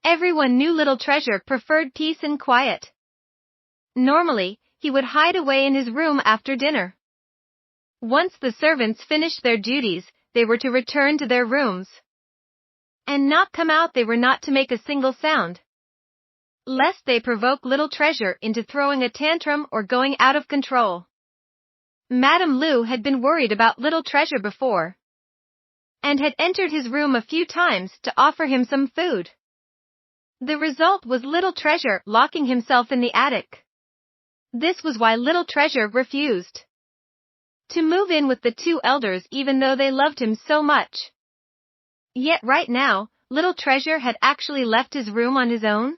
Everyone knew Little Treasure preferred peace and quiet. Normally, he would hide away in his room after dinner. Once the servants finished their duties, they were to return to their rooms. And not come out. They were not to make a single sound, lest they provoke Little Treasure into throwing a tantrum or going out of control. Madame Lou had been worried about Little Treasure before, and had entered his room a few times to offer him some food. The result was Little Treasure locking himself in the attic. This was why Little Treasure refused to move in with the two elders, even though they loved him so much. Yet right now, Little Treasure had actually left his room on his own.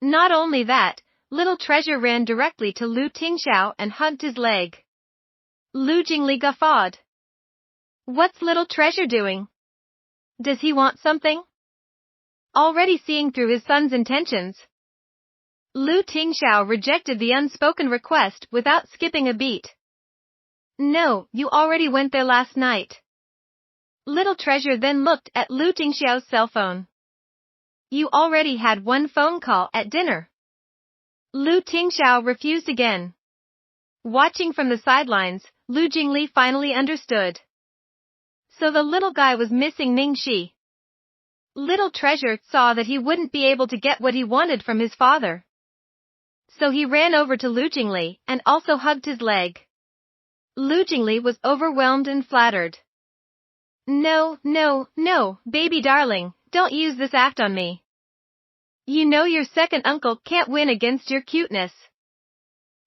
Not only that, Little Treasure ran directly to Lu Tingxiao and hugged his leg. Lu Jingli guffawed. What's Little Treasure doing? Does he want something? Already seeing through his son's intentions, Lu Tingxiao rejected the unspoken request without skipping a beat. No, you already went there last night. Little Treasure then looked at Lu Tingxiao's cell phone. You already had one phone call at dinner. Lu Tingxiao refused again. Watching from the sidelines, Lu Jingli finally understood. So the little guy was missing Ningxi. Little Treasure saw that he wouldn't be able to get what he wanted from his father. So he ran over to Lu Jingli and also hugged his leg. Lu Jingli was overwhelmed and flattered. No, baby darling, don't use this act on me. You know your second uncle can't win against your cuteness.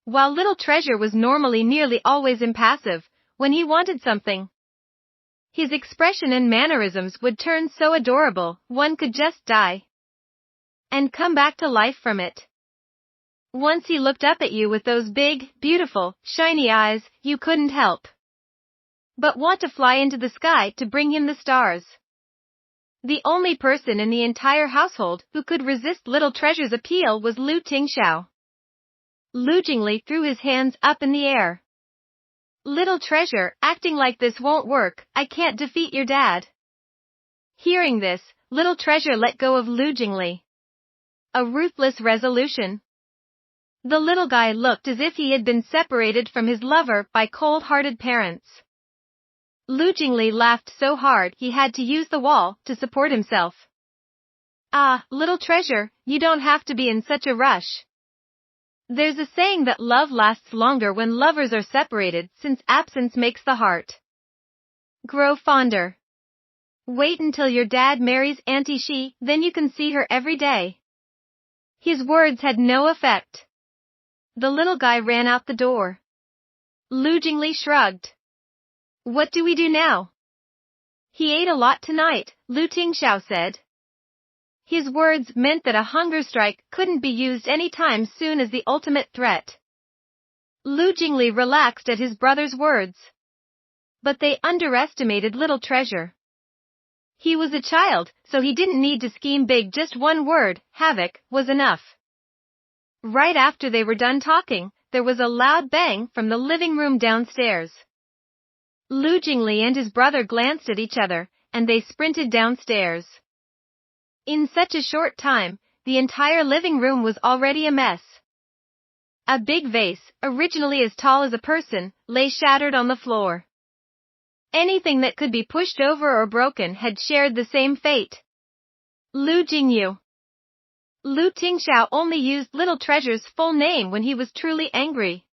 While Little Treasure was normally nearly always impassive, when he wanted something, his expression and mannerisms would turn so adorable, one could just die and come back to life from it. Once he looked up at you with those big, beautiful, shiny eyes, you couldn't help but want to fly into the sky to bring him the stars. The only person in the entire household who could resist Little Treasure's appeal was Lu Tingxiao. Lu Jingli threw his hands up in the air. Little Treasure, acting like this won't work. I can't defeat your dad. Hearing this, Little Treasure let go of Lu Jingli. A ruthless resolution. The little guy looked as if he had been separated from his lover by cold-hearted parents. Lu Jingli laughed so hard he had to use the wall to support himself. Ah, Little Treasure, you don't have to be in such a rush. There's a saying that love lasts longer when lovers are separated, since absence makes the heart grow fonder. Wait until your dad marries Auntie Shi, then you can see her every day. His words had no effect. The little guy ran out the door. Lu Jingli shrugged. What do we do now? He ate a lot tonight, Lu Tingxiao said. His words meant that a hunger strike couldn't be used any time soon as the ultimate threat. Lu Jingli relaxed at his brother's words. But they underestimated Little Treasure. He was a child, so he didn't need to scheme big. Just one word, havoc, was enough. Right after they were done talking, there was a loud bang from the living room downstairs. Lu Jingli and his brother glanced at each other, and they sprinted downstairs. In such a short time, the entire living room was already a mess. A big vase, originally as tall as a person, lay shattered on the floor. Anything that could be pushed over or broken had shared the same fate. Lu Jingyu. Lu Tingxiao only used Little Treasure's full name when he was truly angry.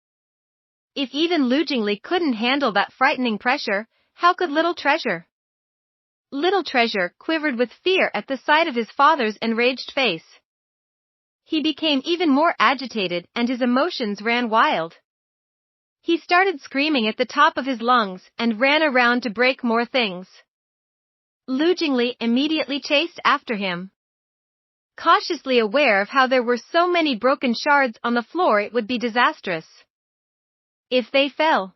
If even Lu Jingli couldn't handle that frightening pressure, how could Little Treasure? Little Treasure quivered with fear at the sight of his father's enraged face. He became even more agitated and his emotions ran wild. He started screaming at the top of his lungs and ran around to break more things. Lu Jingli immediately chased after him. Cautiously aware of how there were so many broken shards on the floor, it would be disastrous if they fell.